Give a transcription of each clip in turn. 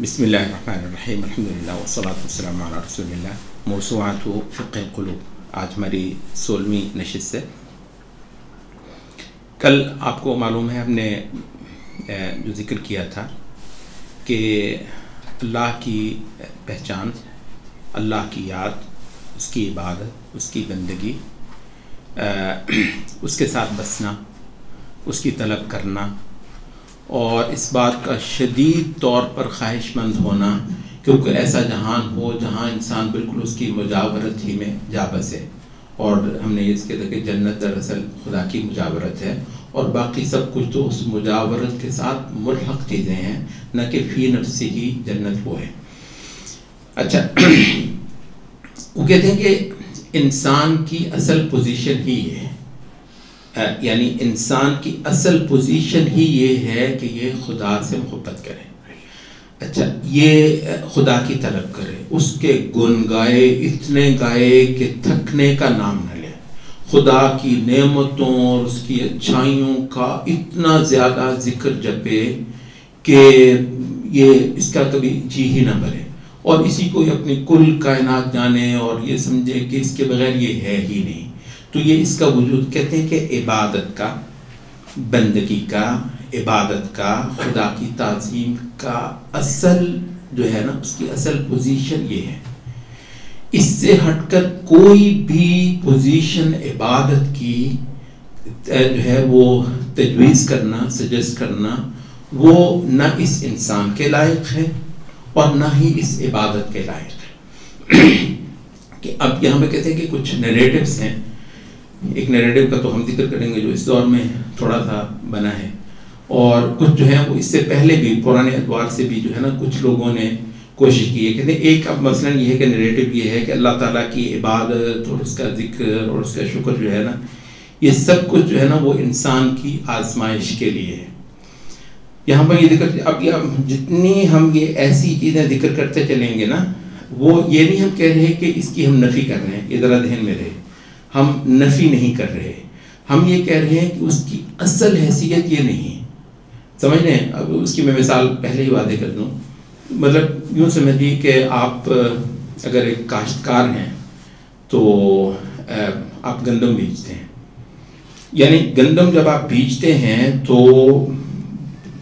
بسم الله الرحمن الرحیم الحمد للہ والصلاة والسلام علی رسول اللہ. موضوعات فقہ القلوب آج ہماری 16ویں نشست ہے. کل آپ کو معلوم ہے ہم نے جو ذکر کیا تھا کہ اللہ کی پہچان، اللہ کی یاد، اس کی عبادت، اس کی بندگی، اس کے ساتھ بسنا، اس کی طلب کرنا اور اس بات کا شدید طور پر خواہش مند ہونا کیونکہ ایسا جہان ہو جہاں انسان بالکل اس کی مجاورت ہی میں جا بسے. اور ہم نے اس کے کہ جنت دراصل خدا کی مجاورت ہے اور باقی سب کچھ تو اس مجاورت کے ساتھ ملحق چیزیں ہیں، نہ کہ فی نفس ہی جنت وہ ہے. اچھا، وہ کہتے ہیں کہ انسان کی اصل پوزیشن ہی یہ ہے، یعنی انسان کی اصل پوزیشن ہی یہ ہے کہ یہ خدا سے محبت کرے. اچھا، یہ خدا کی طلب کرے، اس کے گن گائے، اتنے گائے کہ تھکنے کا نام نہ لے، خدا کی نعمتوں اور اس کی اچھائیوں کا اتنا زیادہ ذکر جپے کہ یہ اس کا کبھی جی ہی نہ بھرے اور اسی کو اپنی کل کائنات جانے اور یہ سمجھے کہ اس کے بغیر یہ ہے ہی نہیں. تو یہ اس کا وجود کہتے ہیں کہ عبادت کا، بندگی کا، عبادت کا، خدا کی تعظیم کا اصل جو ہے نا، اس کی اصل پوزیشن یہ ہے. اس سے ہٹ کر کوئی بھی پوزیشن عبادت کی جو ہے وہ تجویز کرنا، سجیسٹ کرنا، وہ نہ اس انسان کے لائق ہے اور نہ ہی اس عبادت کے لائق ہے. کہ اب یہاں پہ کہتے ہیں کہ کچھ نیریٹیوز ہیں. ایک نیریٹیو کا تو ہم ذکر کریں گے جو اس دور میں تھوڑا سا بنا ہے، اور کچھ جو ہے وہ اس سے پہلے بھی پرانے ادوار سے بھی جو ہے نا کچھ لوگوں نے کوشش کی ہے. کہتے ہیں ایک اب مثلا یہ ہے کہ نیریٹیو یہ ہے کہ اللہ تعالیٰ کی عبادت اور اس کا ذکر اور اس کا شکر جو ہے نا، یہ سب کچھ جو ہے نا وہ انسان کی آزمائش کے لیے ہے. یہاں پر یہ ذکر اب جتنی ہم یہ ایسی چیزیں ذکر کرتے چلیں گے نا، وہ یہ نہیں ہم کہہ رہے کہ اس کی ہم نفی کر رہے ہیں، یہ ذرا ذہن میں رہے، ہم نفی نہیں کر رہے، ہم یہ کہہ رہے ہیں کہ اس کی اصل حیثیت یہ نہیں. سمجھ لیں، اب اس کی میں مثال پہلے ہی واضح کر دوں. مطلب یوں سمجھیے کہ آپ اگر ایک کاشتکار ہیں تو آپ گندم بیچتے ہیں. یعنی گندم جب آپ بیچتے ہیں تو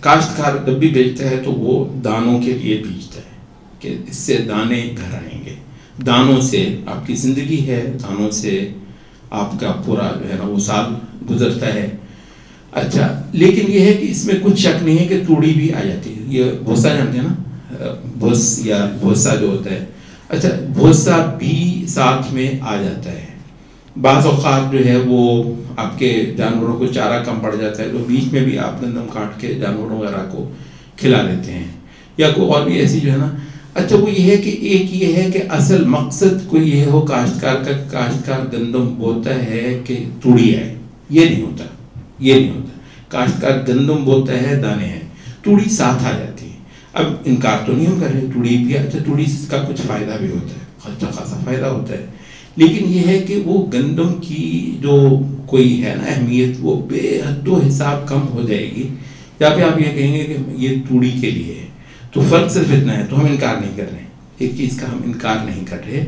کاشتکار جب بھی بیچتا ہے تو وہ دانوں کے لیے بیچتا ہے کہ اس سے دانے گھر آئیں گے، دانوں سے آپ کی زندگی ہے، دانوں سے آپ کا پورا جو ہے نا وہ سال گزرتا ہے. اچھا، لیکن یہ ہے کہ اس میں کچھ شک نہیں ہے کہ توڑی بھی آ جاتی ہے. یہ بھوسا جانتے ہیں نا، بھوس یا بھوسا جو ہوتا ہے. اچھا، بھوسا بھی ساتھ میں آ جاتا ہے. بعض اوقات جو ہے وہ آپ کے جانوروں کو چارہ کم پڑ جاتا ہے تو بیچ میں بھی آپ گندم کاٹ کے جانوروں وغیرہ کو کھلا دیتے ہیں، یا کوئی اور بھی ایسی جو ہے نا. اچھا، وہ یہ ہے کہ ایک یہ ہے کہ اصل مقصد کوئی یہ ہو کاشتکار کا، کاشتکار گندم بوتا ہے کہ توڑی آئے. یہ نہیں ہوتا، یہ نہیں ہوتا. کاشتکار گندم بوتا ہے، دانے ہیں، توڑی ساتھ آ جاتی ہے. اب انکار تو نہیں ہم کر رہے، توڑی بھی. اچھا، توڑی کا کچھ فائدہ بھی ہوتا ہے، اچھا خاصا فائدہ ہوتا ہے، لیکن یہ ہے کہ وہ گندم کی جو کوئی ہے نا اہمیت وہ بے حد و حساب کم ہو جائے گی. یا پھر آپ یہ کہیں گے کہ یہ توڑی کے لیے ہے. تو فرق صرف اتنا ہے. تو ہم انکار نہیں کر رہے ہیں، ایک چیز کا ہم انکار نہیں کر رہے،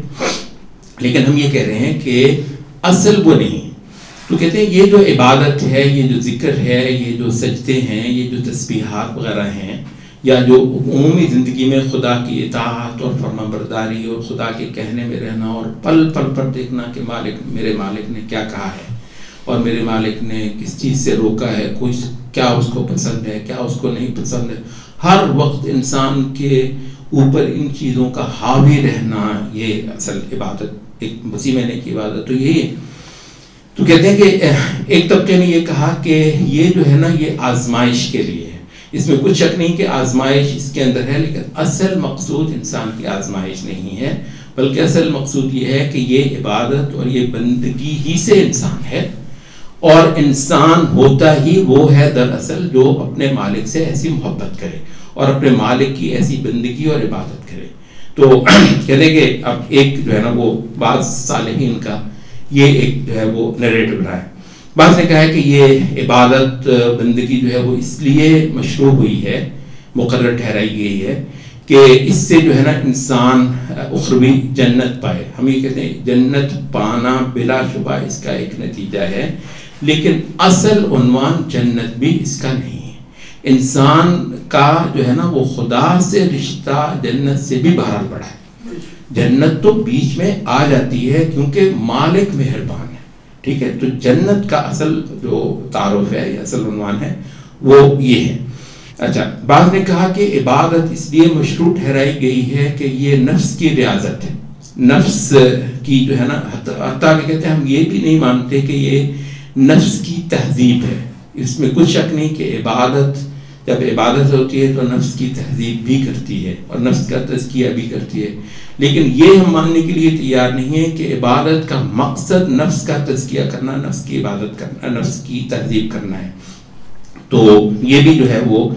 لیکن ہم یہ کہہ رہے ہیں کہ اصل وہ نہیں. تو کہتے ہیں یہ جو عبادت ہے، یہ جو ذکر ہے، یہ جو سجدے ہیں، یہ جو تسبیحات وغیرہ ہیں، یا جو عمومی زندگی میں خدا کی اطاعت اور فرما برداری اور خدا کے کہنے میں رہنا اور پل پل پر دیکھنا کہ میرے مالک نے کیا کہا ہے اور میرے مالک نے کس چیز سے روکا ہے، کیا اس کو پسند ہے، کیا اس کو نہیں پسند ہے. ہر وقت انسان کے اوپر ان چیزوں کا حاوی رہنا، یہ اصل عبادت، ایک مسیح معنی کی عبادت تو یہی ہے. تو کہتے ہیں کہ ایک طبقے نے یہ کہا کہ یہ جو ہے نا یہ آزمائش کے لیے ہے. اس میں کچھ شک نہیں کہ آزمائش اس کے اندر ہے، لیکن اصل مقصود انسان کی آزمائش نہیں ہے، بلکہ اصل مقصود یہ ہے کہ یہ عبادت اور یہ بندگی ہی سے انسان ہے، اور انسان ہوتا ہی وہ ہے دراصل جو اپنے مالک سے ایسی محبت کرے اور اپنے مالک کی ایسی بندگی اور عبادت کرے. تو کہتے ہیں کہ اب ایک جو ہے نا وہ بعض صالحین کا یہ ایک جو ہے وہ نیریٹو رہا ہے. بعض نے کہا ہے کہ یہ عبادت بندگی جو ہے وہ اس لیے مشروع ہوئی ہے، مقرر ٹھہرائی گئی ہے کہ اس سے جو ہے نا انسان اخروی جنت پائے. ہم یہ کہتے ہیں جنت پانا بلا شبہ اس کا ایک نتیجہ ہے، لیکن اصل عنوان جنت بھی اس کا نہیں ہے. انسان کا جو ہے نا وہ خدا سے رشتہ جنت سے بھی بہرحال بڑا ہے. جنت تو بیچ میں آ جاتی ہے کیونکہ مالک مہربان ہے، ٹھیک ہے. تو جنت کا اصل جو تعارف ہے یا اصل عنوان ہے وہ یہ ہے. اچھا، بعض نے کہا کہ عبادت اس لیے مشروع ٹھہرائی گئی ہے کہ یہ نفس کی ریاضت ہے، نفس کی جو ہے نا، حتیٰ کہ کہتے ہیں ہم یہ بھی نہیں مانتے کہ یہ نفس کی تہذیب ہے. اس میں کچھ شک نہیں کہ عبادت جب عبادت ہوتی ہے تو نفس کی تہذیب بھی کرتی ہے اور نفس کا تزکیہ بھی کرتی ہے. لیکن یہ ہم ماننے کے لیے تیار نہیں ہے کہ عبادت کا مقصد نفس کا تزکیہ کرنا، نفس کی عبادت کرنا، نفس کی تہذیب کرنا ہے. تو یہ بھی جو ہے وہ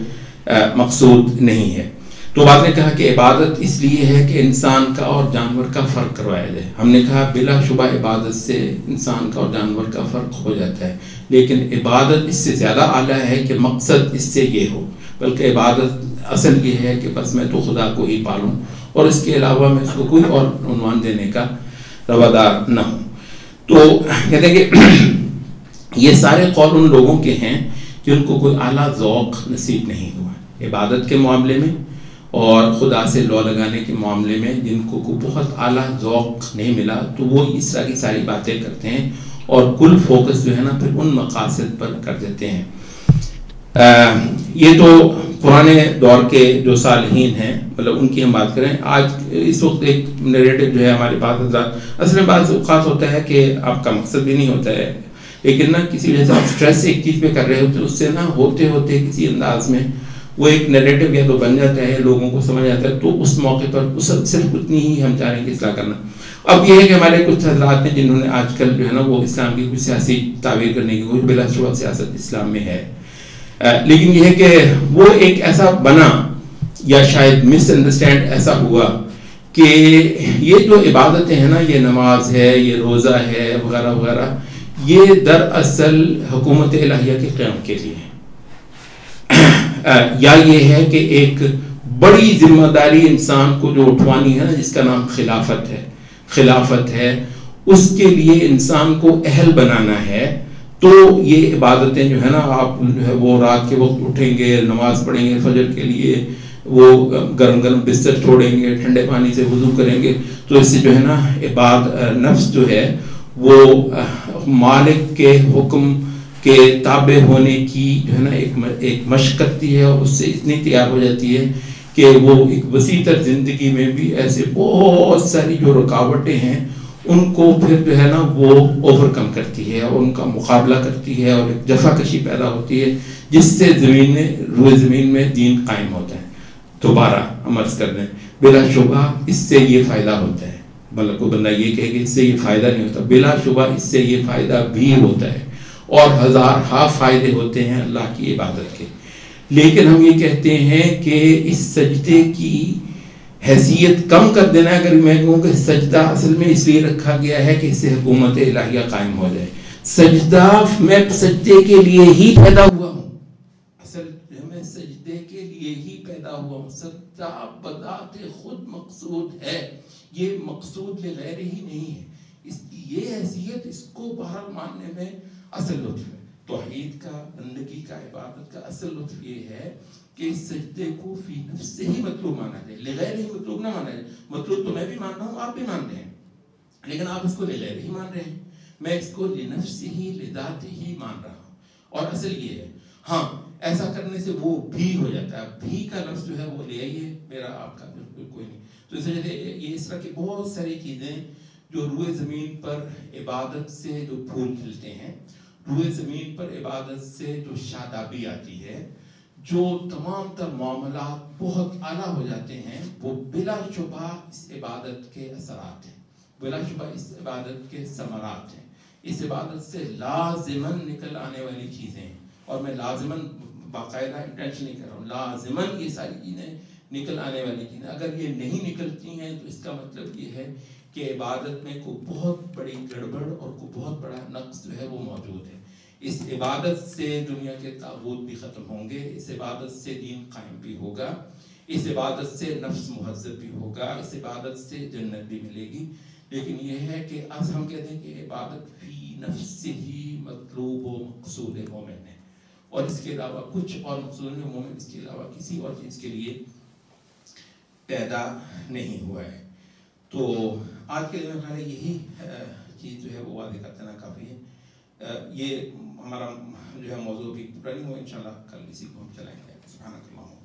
مقصود نہیں ہے. تو بعد نے کہا کہ عبادت اس لیے ہے کہ انسان کا اور جانور کا فرق کروایا جائے. ہم نے کہا بلا شبہ عبادت سے انسان کا اور جانور کا فرق ہو جاتا ہے، لیکن عبادت اس سے زیادہ اعلیٰ ہے کہ مقصد اس سے یہ ہو. بلکہ عبادت اصل یہ ہے کہ بس میں تو خدا کو ہی پالوں اور اس کے علاوہ میں اس کو کوئی اور عنوان دینے کا روادار نہ ہوں. تو کہتے ہیں کہ یہ سارے قول ان لوگوں کے ہیں جن کو کوئی اعلیٰ ذوق نصیب نہیں ہوا عبادت کے معاملے میں اور خدا سے لو لگانے کے معاملے میں. جن کو کوئی بہت اعلیٰ ذوق نہیں ملا تو وہ اس طرح کی ساری باتیں کرتے ہیں اور کل فوکس جو ہے نا پھر ان مقاصد پر کر دیتے ہیں. یہ تو پرانے دور کے جو صالحین ہیں، مطلب ان کی ہم بات کریں. آج اس وقت ایک نیریٹو جو ہے ہمارے پاس حضرات، اصل میں بعض اوقات ہوتا ہے کہ آپ کا مقصد بھی نہیں ہوتا ہے، لیکن نا کسی وجہ سے آپ اسٹریس ایک چیز پہ کر رہے ہوتے، اس سے نا ہوتے ہوتے کسی انداز میں وہ ایک نیریٹو یا تو بن جاتا ہے، لوگوں کو سمجھ آتا ہے، تو اس موقع پر صرف اتنی ہی ہم چاہ رہے ہیں کہ اصلاح کرنا. اب یہ ہے کہ ہمارے کچھ حضرات ہیں جنہوں نے آج کل جو ہے نا وہ اسلام کی کچھ سیاسی تعبیر کرنے کی کوئی بلا شبہ سیاست اسلام میں ہے، لیکن یہ ہے کہ وہ ایک ایسا بنا یا شاید مس انڈرسٹینڈ ایسا ہوا کہ یہ جو عبادتیں ہیں نا، یہ نماز ہے، یہ روزہ ہے وغیرہ وغیرہ، یہ دراصل حکومت الہیہ کے قیام کے لیے ہے. یا یہ ہے کہ ایک بڑی ذمہ داری انسان کو جو اٹھوانی ہے نا، جس کا نام خلافت ہے، اس کے لیے انسان کو اہل بنانا ہے. تو یہ عبادتیں جو ہے نا، آپ جو ہے وہ رات کے وقت اٹھیں گے، نماز پڑھیں گے، فجر کے لیے وہ گرم گرم بستر چھوڑیں گے، ٹھنڈے پانی سے وضو کریں گے، تو اس سے جو ہے نا نفس جو ہے وہ مالک کے حکم کے تابع ہونے کی جو ہے نا ایک مشق کرتی ہے، اور اس سے اتنی تیار ہو جاتی ہے کہ وہ ایک وسیع تر زندگی میں بھی ایسے بہت ساری جو رکاوٹیں ہیں ان کو پھر جو ہے نا وہ اوور کم کرتی ہے اور ان کا مقابلہ کرتی ہے، اور ایک جفا کشی پیدا ہوتی ہے جس سے روئے زمین میں دین قائم ہوتا ہے. دوبارہ ہم عرض کر دیں، بلا شبہ اس سے یہ فائدہ ہوتا ہے. مطلب کوئی بندہ یہ کہے کہ اس سے یہ فائدہ نہیں ہوتا، بلا شبہ اس سے یہ فائدہ بھی ہوتا ہے، اور ہزارہا فائدے ہوتے ہیں اللہ کی عبادت کے. لیکن ہم یہ کہتے ہیں کہ اس سجدے کی حیثیت کم کر دینا ہے. اگر میں کہوں کہ سجدہ اصل میں اس لیے رکھا گیا ہے کہ اس سے حکومت الہیہ قائم ہو جائے. سجدہ میں سجدے کے لیے ہی پیدا ہوا ہوں، اصل میں سجدے کے لیے ہی پیدا ہوا ہوں. سجدہ بذات خود مقصود ہے، یہ مقصود لغیر ہی نہیں ہے. اس کی یہ حیثیت، اس کو بہرحال ماننے میں اصل لطف ہے. توحید کا، بندگی کا، عبادت کا اصل لطف یہ ہے کہ اس سجدے کو فی نفس سے ہی مطلوب مانا جائے، لغیر ہی مطلوب نہ مانا جائے. مطلوب تو میں بھی مان رہا ہوں، آپ بھی مان رہے ہیں، لیکن آپ اس کو لغیر ہی مان رہے ہیں، میں اس کو لنفس ہی لذات ہی مان رہا ہوں. اور اصل یہ ہے، ہاں ایسا کرنے سے وہ بھی ہو جاتا ہے. بھی کا لفظ جو ہے وہ لے آئیے، میرا آپ کا بالکل کوئی نہیں. تو اس وجہ سے یہ اس طرح کی بہت ساری چیزیں جو روئے زمین پر عبادت سے جو پھول کھلتے ہیں، روئے زمین پر عبادت سے جو شادابی آتی ہے، جو تمام تر معاملات بہت اعلیٰ ہو جاتے ہیں، وہ بلا شبہ اس عبادت کے اثرات ہیں، بلا شبہ اس عبادت کے ثمرات ہیں. اس عبادت سے لازماً نکل آنے والی چیزیں ہیں، اور میں لازماً باقاعدہ انٹینشن نہیں کر رہا ہوں، لازماً یہ ساری چیزیں نکل آنے والی چیزیں. اگر یہ نہیں نکلتی ہیں تو اس کا مطلب یہ ہے کہ عبادت میں کوئی بہت بڑی گڑبڑ اور کوئی بہت بڑا نقص جو ہے وہ موجود ہے. اس عبادت سے دنیا کے طاغوت بھی ختم ہوں گے، اس عبادت سے دین قائم بھی ہوگا، اس عبادت سے نفس مہذب بھی ہوگا، اس عبادت سے جنت بھی ملے گی. لیکن یہ ہے کہ اب ہم کہتے ہیں کہ عبادت فی نفس سے ہی مطلوب و مقصود مومن ہے، اور اس کے علاوہ کچھ اور مقصود نہیں. مومن اس کے علاوہ کسی اور چیز کے لیے پیدا نہیں ہوا ہے. تو آج کے جو ہے یہی چیز جو ہے وہ واضح کرتے نا کافی ہے. یہ ہمارا جو ہے موضوع بھی پورا نہیں ہوا، انشاءاللہ کل اسی کو ہم چلائیں گے. سبحانک اللہم